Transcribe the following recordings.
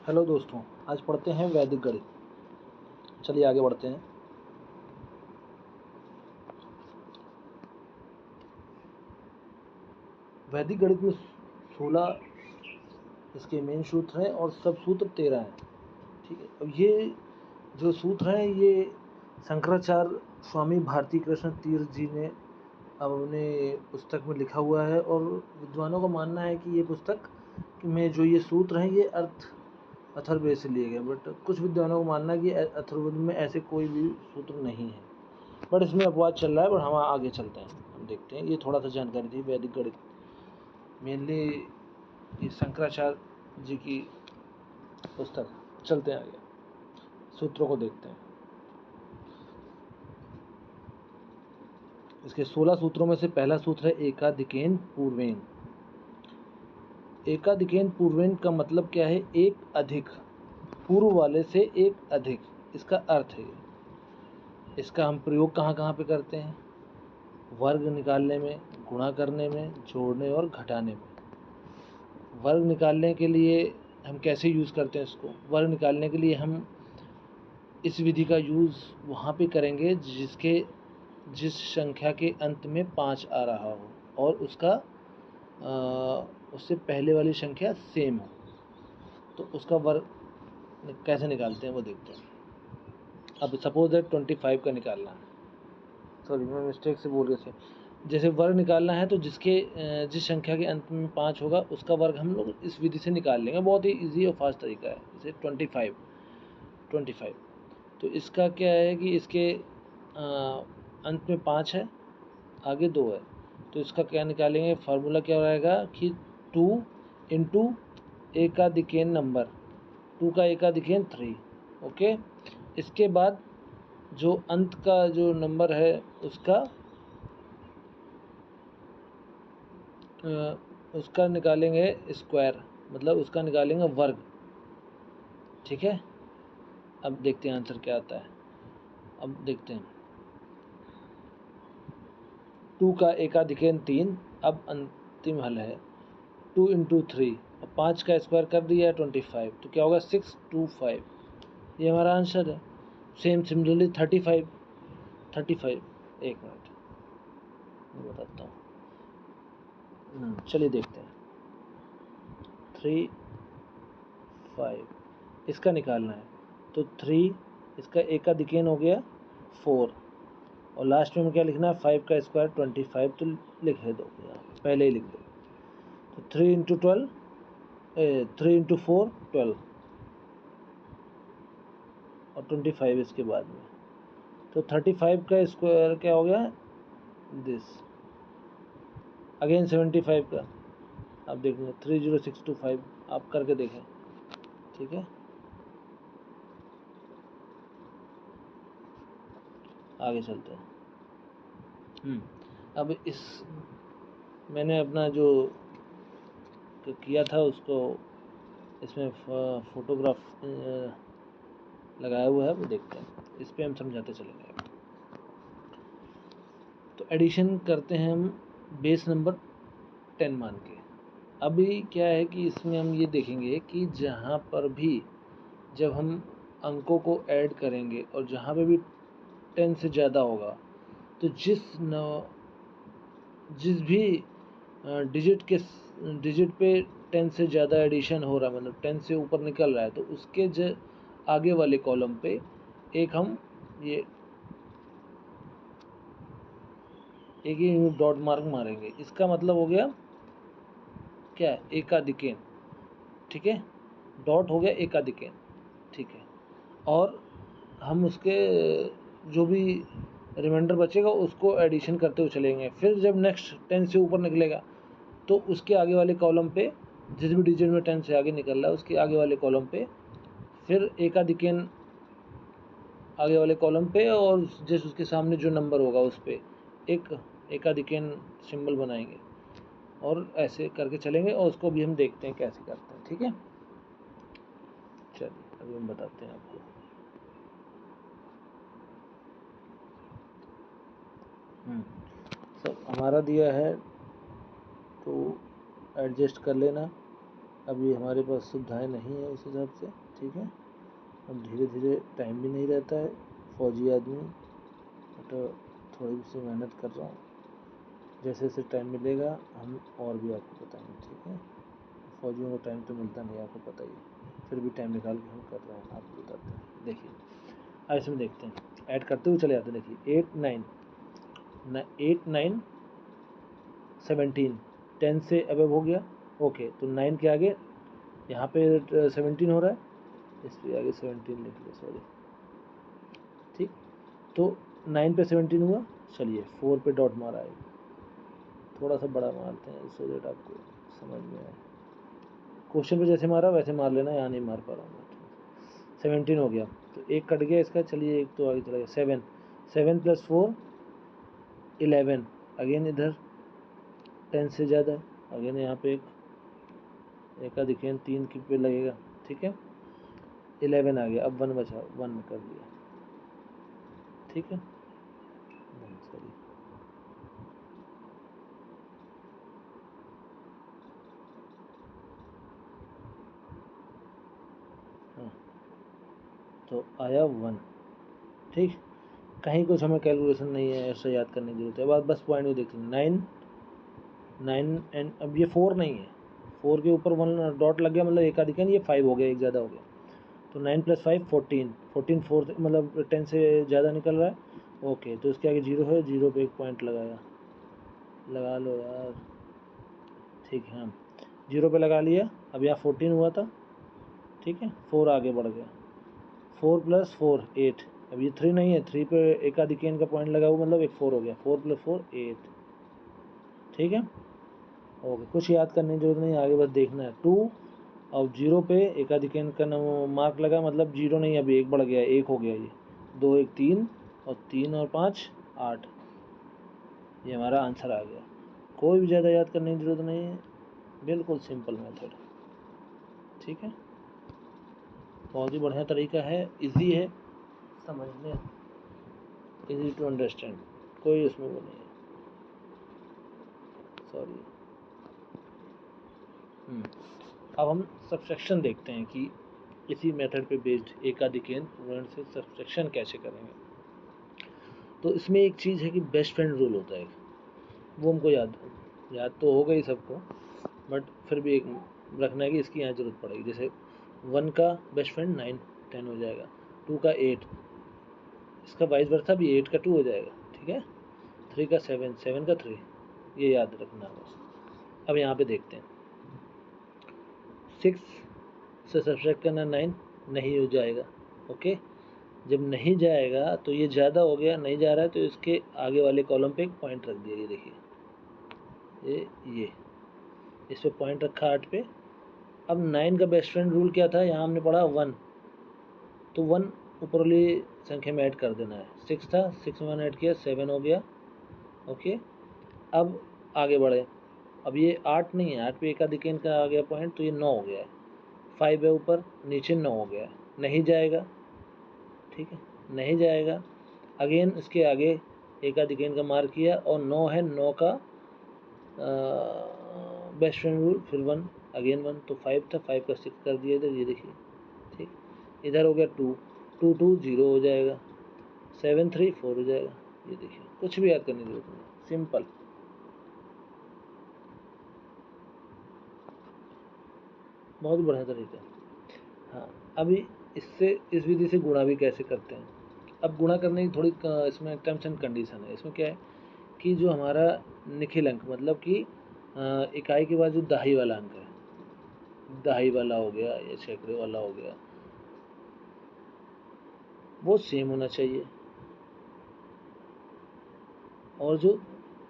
Hello दोस्तों, आज पढ़ते हैं वैदिक गणित। चलिए आगे बढ़ते हैं। वैदिक गणित में 16 इसके मेन सूत्र हैं और सब सूत्र 13 हैं। ठीक है, अब ये जो सूत्र हैं ये शंकराचार्य स्वामी भारती कृष्ण तीर्थ जी ने अपने पुस्तक में लिखा हुआ है और विद्वानों का मानना है कि ये पुस्तक में जो ये सूत्र हैं ये अथर्ववेद से लिए गए, बट कुछ विद्वानों को मानना है कि अथर्ववेद में ऐसे कोई भी सूत्र नहीं है, बट इसमें अपवाद चल रहा है। बट हम आगे चलते हैं, हम देखते हैं। ये थोड़ा सा जानकारी थी वैदिक गणित, मेनली ये शंकराचार्य जी की पुस्तक। चलते हैं आगे, सूत्रों को देखते हैं। इसके 16 सूत्रों में से पहला सूत्र है एकाधिकेन पूर्वेन। एकाधिकेन पूर्वेन का मतलब क्या है? एक अधिक, पूर्व वाले से एक अधिक, इसका अर्थ है। इसका हम प्रयोग कहाँ कहाँ पे करते हैं? वर्ग निकालने में, गुणा करने में, जोड़ने और घटाने में। वर्ग निकालने के लिए हम कैसे यूज़ करते हैं इसको? वर्ग निकालने के लिए हम इस विधि का यूज़ वहाँ पे करेंगे जिस संख्या के अंत में 5 आ रहा हो और उससे पहले वाली संख्या सेम हो, तो उसका वर्ग कैसे निकालते हैं वो देखते हैं। अब सपोज दैट 25 का निकालना है, सॉरी मैं मिस्टेक से बोल गया। जैसे वर्ग निकालना है तो जिस संख्या के अंत में 5 होगा उसका वर्ग हम लोग इस विधि से निकाल लेंगे। बहुत ही इजी और फास्ट तरीका है। जैसे 25, तो इसका क्या है कि इसके अंत में 5 है, आगे 2 है, तो इसका क्या निकालेंगे? फार्मूला क्या रहेगा कि 2 इंटू एकाधिकेन नंबर, 2 का एकाधिकेन 3। ओके, इसके बाद जो अंत का जो नंबर है उसका निकालेंगे स्क्वायर, मतलब उसका निकालेंगे वर्ग। ठीक है, अब देखते हैं आंसर क्या आता है। अब देखते हैं 2 का एकाधिकेन 3। अब अंतिम हल है 2 इंटू 3, अब 5 का स्क्वायर कर दिया 25, तो क्या होगा? 625। ये हमारा आंसर है। सिमिलरली 35, एक मिनट मैं बताता हूँ। चलिए देखते हैं। 3, 5 इसका निकालना है, तो 3 इसका एकाधिकेन हो गया 4, और लास्ट में क्या लिखना है? 5 का स्क्वायर 25, तो लिख दो, पहले ही लिख दो। तो 3 इंटू 4 12 और 25 इसके बाद में, तो 35 का स्क्वायर क्या हो गया? दिस अगेन 75 का। आप देखेंगे 30625, आप करके देखें। ठीक है, आगे चलते हैं। अब मैंने अपना जो किया था उसको इसमें फोटोग्राफ लगाया हुआ है, वो देखते हैं। इस पे हम समझाते चलेंगे। तो एडिशन करते हैं हम बेस नंबर 10 मान के। अभी क्या है कि इसमें हम ये देखेंगे कि जहाँ पर भी जब हम अंकों को ऐड करेंगे और जहाँ पे भी 10 से ज़्यादा होगा, तो जिस भी डिजिट पे 10 से ज़्यादा एडिशन हो रहा है, मतलब 10 से ऊपर निकल रहा है, तो उसके आगे वाले कॉलम पे एक हम ये डॉट मार्क मारेंगे। इसका मतलब हो गया क्या? एकाधिकेन। ठीक है, डॉट हो गया एकाधिकेन। ठीक है, और हम उसके जो भी रिमाइंडर बचेगा उसको एडिशन करते हुए चलेंगे। फिर जब नेक्स्ट 10 से ऊपर निकलेगा तो उसके आगे वाले कॉलम पे, जिस भी डिजिट में 10 से आगे निकल रहा है उसके आगे वाले कॉलम पे फिर एकाधिकेन आगे वाले कॉलम पे, और जिस उसके सामने जो नंबर होगा उस पे एक एकाधिकेन सिंबल बनाएंगे और ऐसे करके चलेंगे। और उसको भी हम देखते हैं कैसे करते हैं। ठीक है, चलिए अभी हम बताते हैं आपको। सब हमारा दिया है तो एडजस्ट कर लेना। अभी हमारे पास सुविधाएं नहीं है उस हिसाब से, ठीक है। अब धीरे धीरे, टाइम भी नहीं रहता है, फौजी आदमी, तो थोड़ी सी मेहनत कर रहा हूँ। जैसे जैसे टाइम मिलेगा हम और भी आपको बताएंगे, ठीक है। फौजियों को टाइम तो मिलता नहीं, आपको पता ही है, फिर भी टाइम निकाल के हम कर रहे हैं, आपको बताते हैं। देखिए अब इसमें देखते हैं, ऐड करते हुए चले जाते हैं। देखिए 8 9 17, 10 से अबव हो गया, ओके। तो 9 के आगे यहाँ पे 17 हो रहा है, इस पे आगे 17 लिख लिया, सॉरी, ठीक। तो 9 पे 17 हुआ, चलिए 4 पे डॉट मारा है, थोड़ा सा बड़ा मारते हैं सो दैट आपको समझ में आए। क्वेश्चन पे जैसे मारा वैसे मार लेना, यहाँ नहीं मार पा रहा हूँ मैं। 17 हो गया, तो एक कट गया इसका, चलिए एक तो आगे चला गया। 7 + 4 11, अगेन इधर 10 से ज़्यादा है, अगेन यहाँ पे एक का दिखें 3 की पे लगेगा, ठीक है। 11 आ गया, अब 1 बचा, 1 कर दिया, ठीक है। सॉरी, हाँ, तो आया 1, ठीक। कहीं कुछ हमें कैलकुलेशन नहीं है, ऐसा याद करने की जरूरत है, बस पॉइंट को देख लें। 9 एंड अब ये 4 नहीं है, 4 के ऊपर 1 डॉट लग गया, मतलब एक आदि ये 5 हो गया, एक ज़्यादा हो गया। तो 9 + 5 14, 4 से मतलब 10 से ज़्यादा निकल रहा है, ओके। तो इसके आगे 0 है, 0 पे एक पॉइंट लगाया, लगा लो यार, ठीक है। हाँ, 0 पे लगा लिया। अब यहाँ 14 हुआ था, ठीक है, 4 आगे बढ़ गया, 4 + 4 8, अब ये 3 नहीं है, 3 पे एक आदि का पॉइंट लगा हुआ, मतलब एक 4 हो गया, 4 + 4 8, ठीक है, ओके। कुछ याद करने की जरूरत नहीं, आगे बस देखना है। 2 और 0 पे एक आदि का मार्क लगा, मतलब 0 नहीं, अभी एक बढ़ गया, 1 हो गया, ये 2 1 3, और 3 और 5 8, ये हमारा आंसर आ गया। कोई भी ज़्यादा याद करने की जरूरत नहीं है, बिल्कुल सिंपल मेथड, ठीक है। बहुत ही बढ़िया तरीका है, इजी है समझने, इजी टू अंडरस्टैंड, कोई उसमें वो नहीं है, सॉरी। अब हम सब्सट्रैक्शन देखते हैं कि इसी मेथड पे बेस्ड एकाधिकेन पूर्ण से सब्सट्रैक्शन कैसे करेंगे। तो इसमें एक चीज़ है कि बेस्ट फ्रेंड रूल होता है, वो हमको याद तो होगा ही सबको, बट फिर भी एक रखना है कि इसकी यहाँ ज़रूरत पड़ेगी। जैसे 1 का बेस्ट फ्रेंड 9 10 हो जाएगा, 2 का 8, इसका वाइस वर्सा भी 8 का 2 हो जाएगा, ठीक है। 3 का 7 7 का 3, ये याद रखना है बस। अब यहाँ पे देखते हैं, 6 से सब्सट्रैक्ट करना 9 नहीं हो जाएगा, ओके। जब नहीं जाएगा तो ये ज़्यादा हो गया, नहीं जा रहा है, तो इसके आगे वाले कॉलम पे एक पॉइंट रख दिया, ये देखिए, ये इस पे पॉइंट रखा 8 पे। अब 9 का बेस्ट फ्रेंड रूल क्या था, यहाँ हमने पढ़ा 1, तो 1 ऊपरली संख्या में ऐड कर देना है। 6 था, 6 में 1 ऐड किया, 7 हो गया, ओके। अब आगे बढ़े, अब ये 8 नहीं है, 8 पे एक आधिकेन का आ गया पॉइंट, तो ये 9 हो गया है। 5 है ऊपर, नीचे 9 हो गया है, नहीं जाएगा, ठीक है, नहीं जाएगा। अगेन इसके आगे एक आधिकेन का मार्क किया, और 9 है, 9 का बेस्ट फ्रेंड रूल, फिर 1, अगेन 1, तो 5 था, 5 का 6 कर दिया इधर, ये देखिए, ठीक। इधर हो गया 2 2 2 0 हो जाएगा, 7 3 4 हो जाएगा, ये देखिए, कुछ भी याद करने की जरूरत नहीं, सिंपल, बहुत बढ़िया तरीका है। हाँ, अभी इससे, इस विधि से गुणा भी कैसे करते हैं। अब गुणा करने की थोड़ी इसमें टर्म्स एंड कंडीशन है। इसमें क्या है कि जो हमारा निखिल अंक, मतलब कि इकाई के बाद जो दहाई वाला अंक है, दहाई वाला हो गया या सैकड़े वाला हो गया, वो सेम होना चाहिए, और जो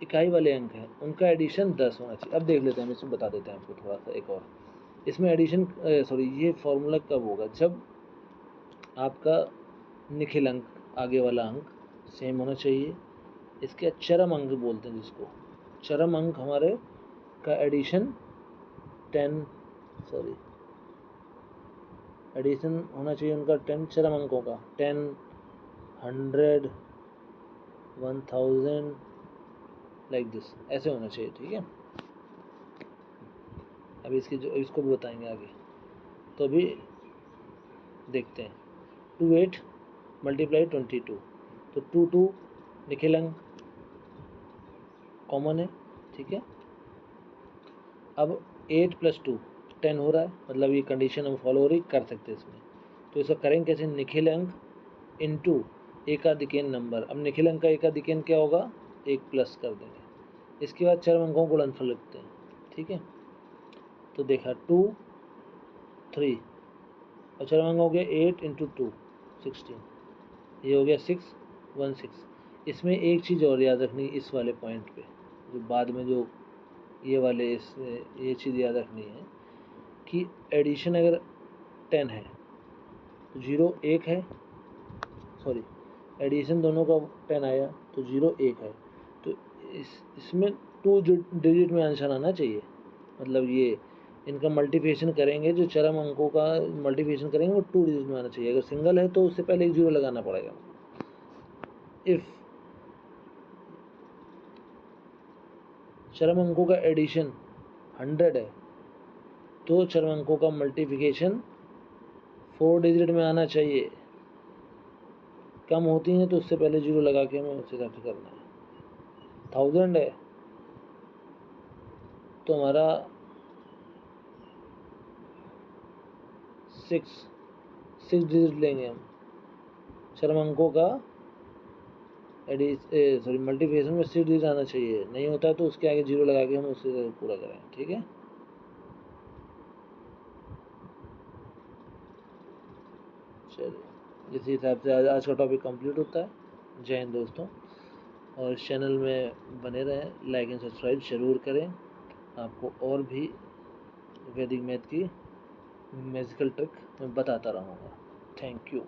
इकाई वाले अंक हैं उनका एडिशन 10 होना चाहिए। अब देख लेते हैं, हम इसमें बता देते हैं आपको थोड़ा सा एक और। इसमें एडिशन, सॉरी, ये फॉर्मूला कब होगा, जब आपका निखिल अंक, आगे वाला अंक सेम होना चाहिए। इसके चरम अंक बोलते हैं जिसको, चरम अंक हमारे का एडिशन 10, सॉरी, एडिशन होना चाहिए उनका 10 चरम अंकों का, 10 100 1000 लाइक दिस, ऐसे होना चाहिए, ठीक है। अभी इसको भी बताएंगे आगे। तो अभी देखते हैं 28 मल्टीप्लाई 22, तो 2 निखिल अंक कॉमन है, ठीक है। अब 8 + 2 10 हो रहा है, मतलब ये कंडीशन हम फॉलो हो रही कर सकते हैं इसमें। तो इसका करेंगे कैसे, निखिल अंक इंटू एकाधिकेन नंबर। अब निखिल अंक का एकाधिकेन क्या होगा, 1 प्लस कर देंगे। इसके बाद चरम अंकों को गुणनफल लिखते हैं, ठीक है। तो देखा 2 3 और चरम अंक हो गया 8 × 2 16, ये हो गया 6 1 6। इसमें एक चीज़ और याद रखनी इस वाले पॉइंट पे, जो बाद में जो ये वाले ये चीज़ याद रखनी है कि एडिशन अगर 10 है तो 0 1 है, सॉरी एडिशन दोनों का 10 आया तो 0 1 है, तो इसमें 2 डिजिट में आंसर आना चाहिए। मतलब ये इनका मल्टीप्लिकेशन करेंगे, जो चरम अंकों का मल्टीप्लिकेशन करेंगे वो 2 डिजिट में आना चाहिए। अगर सिंगल है तो उससे पहले एक 0 लगाना पड़ेगा। इफ़ चरम अंकों का एडिशन 100 है तो चरम अंकों का मल्टीप्लिकेशन 4 डिजिट में आना चाहिए। कम होती हैं तो उससे पहले 0 लगा के हमें उस हिसाब से करना है। 1000 है तो हमारा 6 डिजिट लेंगे हम। चरम अंकों का सॉरी मल्टीप्लिकेशन में 6 डिजिट आना चाहिए, नहीं होता तो उसके आगे 0 लगा के हम उससे पूरा करें, ठीक है। चलिए इसी हिसाब से आज का टॉपिक कंप्लीट होता है। जय हिंद दोस्तों, और इस चैनल में बने रहें, लाइक एंड सब्सक्राइब ज़रूर करें। आपको और भी वैदिक मैथ की मैजिकल ट्रिक मैं बताता रहूँगा। Thank you.